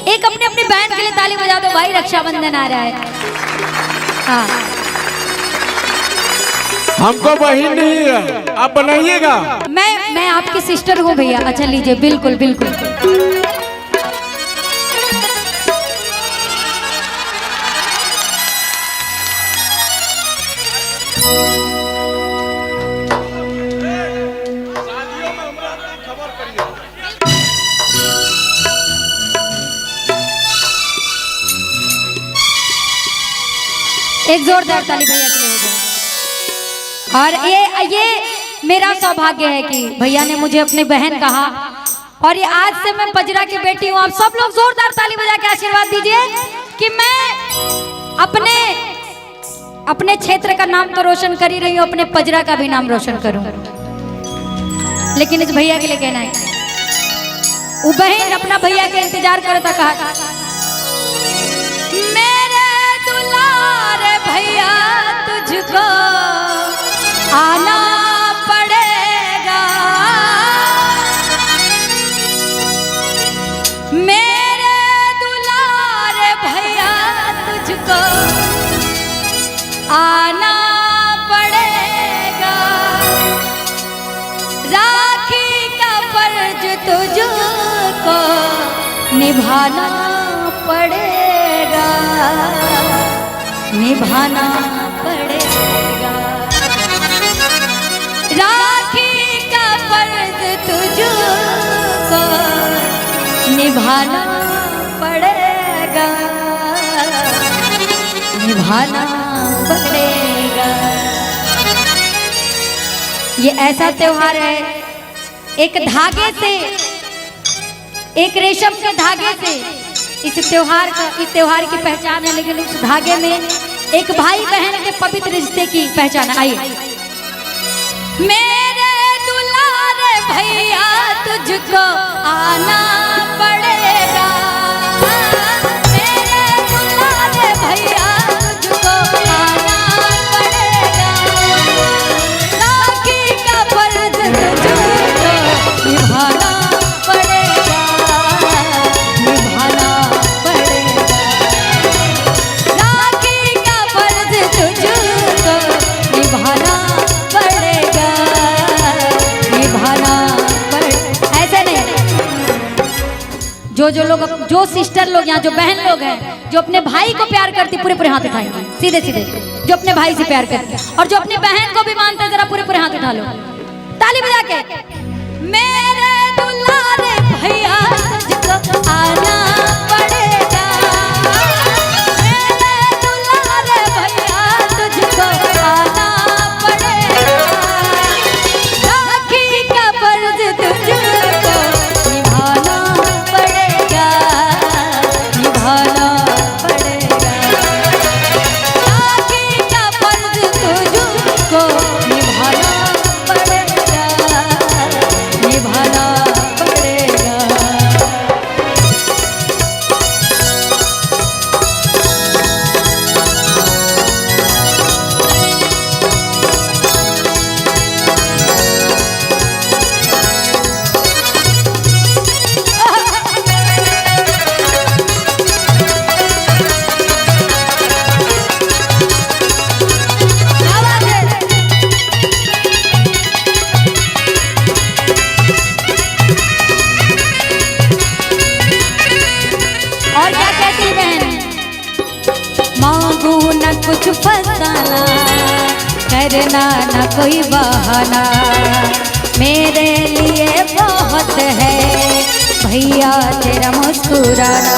एक अपने अपनी बहन के लिए ताली बजा दो भाई, रक्षाबंधन आ रहा है। हाँ हमको बहन नहीं है, आप बनाइएगा। मैं आपकी सिस्टर हूँ भैया। अच्छा लीजिए, बिल्कुल बिल्कुल। एक जोरदार ताली भैया के लिए हो जाए। और ये मेरा सौभाग्य है कि भैया ने मुझे अपनी बहन कहा, और ये आज से मैं पजरा की बेटी हूँ। आप सब लोग जोरदार ताली बजा के आशीर्वाद दीजिए कि मैं अपने क्षेत्र का नाम तो रोशन कर ही रही हूँ, अपने पजरा का भी नाम रोशन करूँ। लेकिन इस भैया के लिए कहना है, वो बहन अपना भैया के इंतजार करता, कहा भैया तुझको आना पड़ेगा, मेरे दुलारे भैया तुझको आना पड़ेगा, राखी का फर्ज तुझको निभाना पड़ेगा, निभाना पड़ेगा, राखी का फर्ज तुझको निभाना पड़ेगा, निभाना पड़ेगा। ये ऐसा त्योहार है, एक धागे से, एक रेशम के धागे से इस त्योहार की पहचान है। लेकिन उस धागे में एक भाई बहन के पवित्र रिश्ते की पहचान। आइए, मेरे दुलारे भैया तुझको आना पड़ेगा, मेरे दुलारे भैया तुझको आना पड़ेगा, राखी का फर्ज तुझको निभाना पड़ेगा, निभाना पड़ेगा, राखी का फर्ज तुझको निभाना पड़ेगा, निभाना पड़ेगा। ऐसे नहीं, जो लोग, जो सिस्टर लोग यहाँ, जो बहन लोग हैं, जो अपने भाई को प्यार करती, पूरे पूरे हाथ उठाएंगे सीधे सीधे। जो अपने भाई से प्यार करती और जो अपनी बहन को भी मानते हैं, जरा पूरे पूरे हाथ उठा लो ताली बजा के। मेरे दुलारे भैया तुझको आना पड़ेगा, मेरे दुलारे भैया तुझको आना पड़ेगा, राखी का फर्ज तुझको निभाना पड़ेगा, निभाना पड़ेगा, राखी का फर्ज तुझको निभाना पड़ेगा, निभाना पड़ेगा। और क्या कहती बहन, मांगू न कुछ फसाना, करना न कोई बहाना, मेरे लिए बहुत है भैया तेरा मुस्कुराना,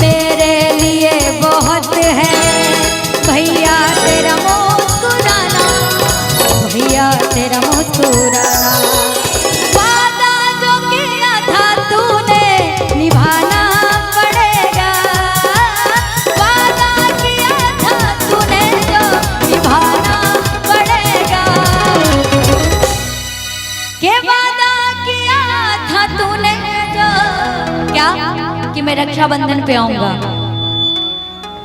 मेरे लिए बहुत है भैया तेरा मुस्कुराना, भैया तेरा मुस्कुराना, वादा जो किया था तूने निभाना पड़ेगा, वादा किया था तूने जो निभाना पड़ेगा, के वादा किया था तूने जो, क्या कि मैं रक्षाबंधन पे आऊंगा।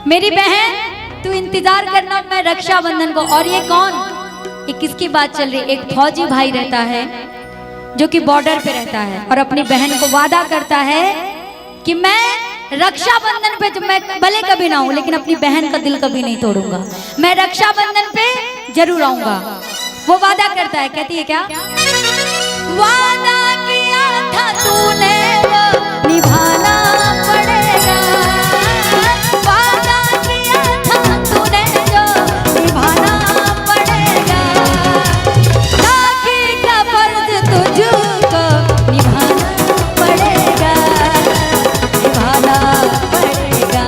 मेरी बहन तू इंतजार करना, मैं रक्षाबंधन को। और ये कौन, ये किसकी बात चल रही है? एक फौजी भाई रहता है जो कि बॉर्डर पे रहता है और अपनी बहन को वादा करता है कि मैं रक्षाबंधन पे तो मैं भले कभी ना हूँ, लेकिन अपनी बहन का दिल कभी नहीं तोड़ूंगा। मैं रक्षाबंधन पे जरूर आऊंगा। वो वादा करता है, कहती है क्या? वादा किया था तूने वो निभाना पड़ेगा, वादा किया था तूने जो निभाना पड़ेगा, राखी का फर्ज तुझको निभाना पड़ेगा, निभाना पड़ेगा।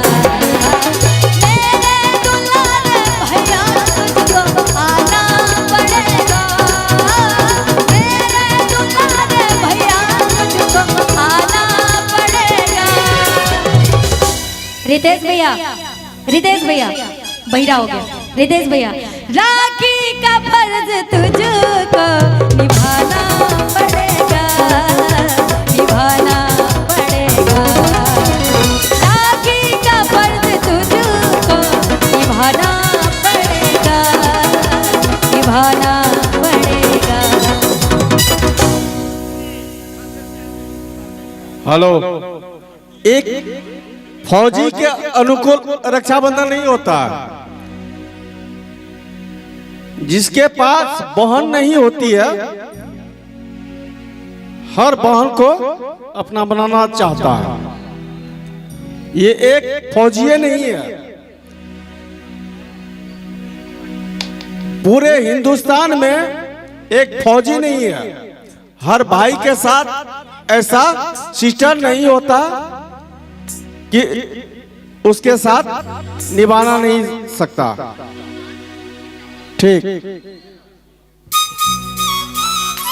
मेरे दुलारे भैया तुझको आना पड़ेगा, मेरे दुलारे भैया तुझको आना पड़ेगा। रितेश भैया, रितेश भैया बहिरा हो गया। रितेश भैया, राखी का फर्ज तुझको निभाना पड़ेगा, निभाना पड़ेगा, राखी का फर्ज तुझको निभाना पड़ेगा, निभाना पड़ेगा। हेलो, एक फौजी के अनुकूल रक्षाबंधन नहीं होता। जिसके पास बहन नहीं होती है, हर बहन को अपना बनाना चाहता है। ये एक फौजी नहीं है, पूरे हिंदुस्तान में एक फौजी नहीं है। हर भाई के साथ ऐसा सिस्टर नहीं होता कि उसके साथ निभाना नहीं सकता। ठीक,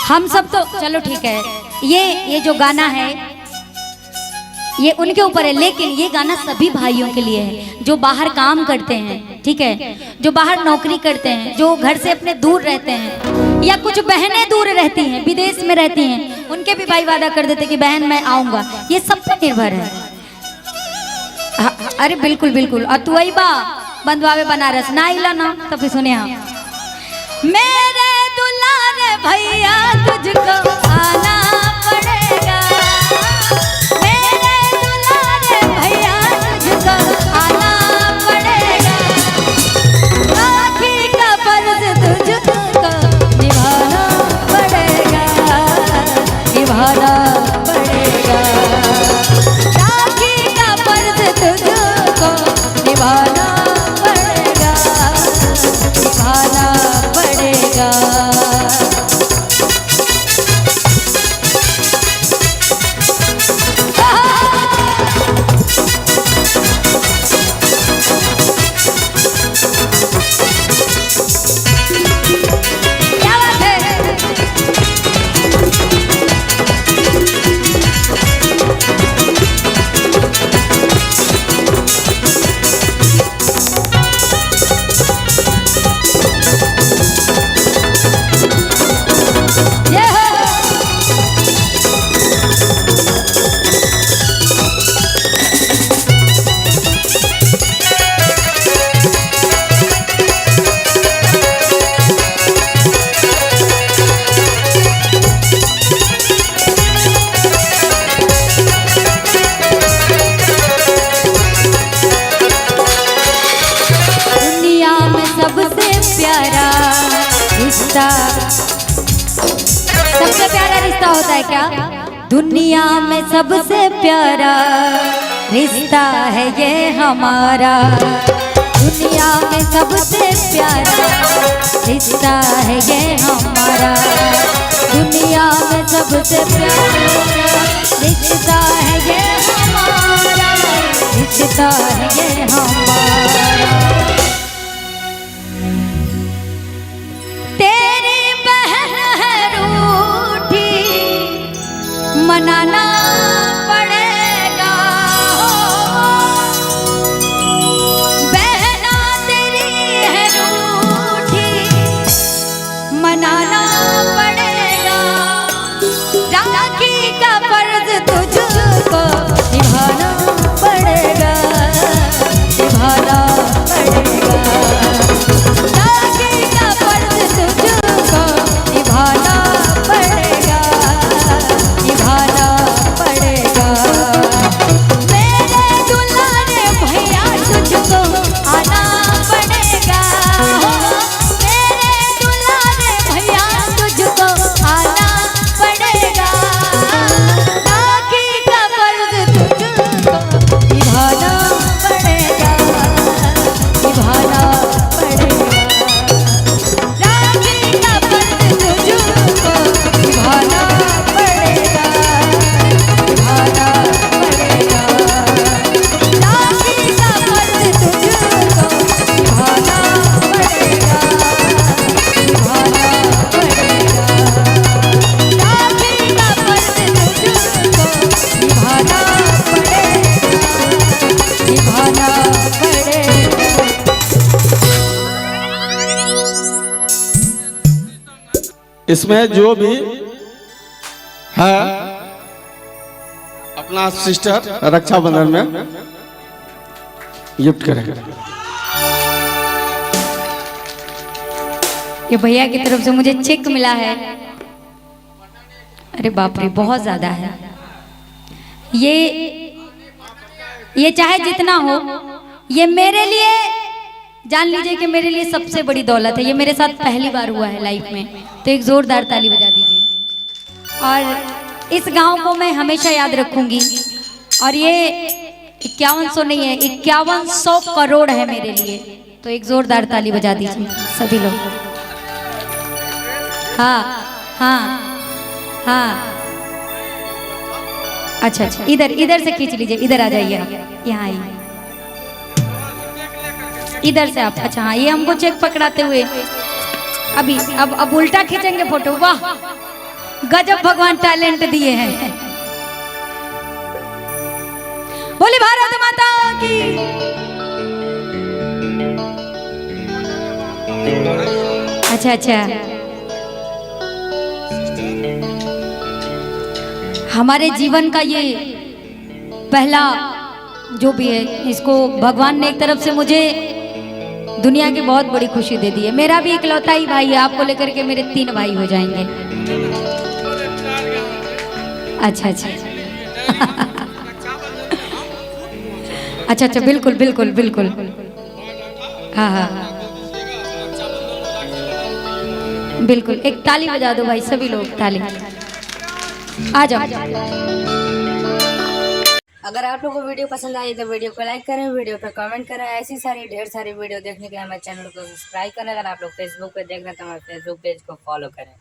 हम सब तो चलो ठीक है। ये जो गाना है ये उनके ऊपर है, लेकिन ये गाना सभी भाइयों के लिए है जो बाहर काम करते हैं, ठीक है, जो बाहर नौकरी करते हैं, जो घर से अपने दूर रहते हैं, या कुछ बहनें दूर रहती हैं, विदेश में रहती हैं, उनके भी भाई वादा कर देते कि बहन मैं आऊंगा। ये सब पे निर्भर है। अरे बिल्कुल बिल्कुल। और तू आई बा बंधवावे बनारस ना इला ना, तो फिर सुने हाँ। मेरे दुलारे भैया तुझको आना पड़ेगा, मेरे दुलारे भैया तुझको आना पड़ेगा, राखी का फर्ज तुझको निभाना पड़ेगा, निभाना पड़ेगा, राखी का फर्ज तुझको निभाना पड़ेगा, निभाना पड़ेगा। क्या बात है? ये हो। दुनिया में सबसे प्यारा रिश्ता, सबसे प्यारा रिश्ता होता है क्या? दुनिया में सबसे प्यारा रिश्ता है ये हमारा, दुनिया में सबसे प्यारा रिश्ता है ये हमारा, दुनिया में सबसे प्यारा रिश्ता है ये हमारा, रिश्ता है ये हमारा। तेरी बहन है रूठी, मनाना पड़ेगा, बहना तेरी है रूठी, मनाना पड़ेगा, राखी का फर्ज तुझको निभाना पड़ेगा, निभाना पड़ेगा। इसमें जो भी है अपना सिस्टर रक्षाबंधन में गिफ्ट करेगा। ये भैया की तरफ से मुझे चेक मिला है। अरे बाप रे, बहुत ज्यादा है ये चाहे जितना हो, ये मेरे लिए जान लीजिए कि मेरे लिए सबसे बड़ी दौलत है। ये मेरे साथ पहली बार हुआ है लाइफ में, तो एक जोरदार ताली बजा दीजिए। और इस गांव को मैं हमेशा याद रखूंगी। और ये 5100 नहीं है, 5100 करोड़ है मेरे लिए। तो एक जोरदार ताली बजा दीजिए सभी लोग। हाँ हाँ हाँ, अच्छा अच्छा, इधर से खींच लीजिए, इधर आ जाइए आप, यहाँ आइए इधर से आप। अच्छा हाँ, ये हमको चेक पकड़ाते हुए अभी अब उल्टा खींचेंगे फोटो। वाह, गजब भगवान टैलेंट दिए हैं। बोली भारत माता की। अच्छा अच्छा, हमारे जीवन का ये पहला जो भी है, इसको भगवान ने एक तरफ से मुझे दुनिया की बहुत बड़ी खुशी दे दी है। मेरा भी इकलौता ही भाई है, आपको लेकर के मेरे 3 भाई हो जाएंगे। अच्छा अच्छा अच्छा अच्छा, बिल्कुल बिल्कुल बिल्कुल, हाँ हाँ बिल्कुल। एक ताली बजा दो भाई, सभी लोग ताली। आ जाओ। अगर आप लोगों को वीडियो पसंद आई तो वीडियो को लाइक करें, वीडियो पे कमेंट करें। ऐसी सारी ढेर सारी वीडियो देखने के लिए हमारे चैनल को सब्सक्राइब करें। अगर आप लोग फेसबुक पे देख रहे हैं तो हमारे फेसबुक पेज को फॉलो करें।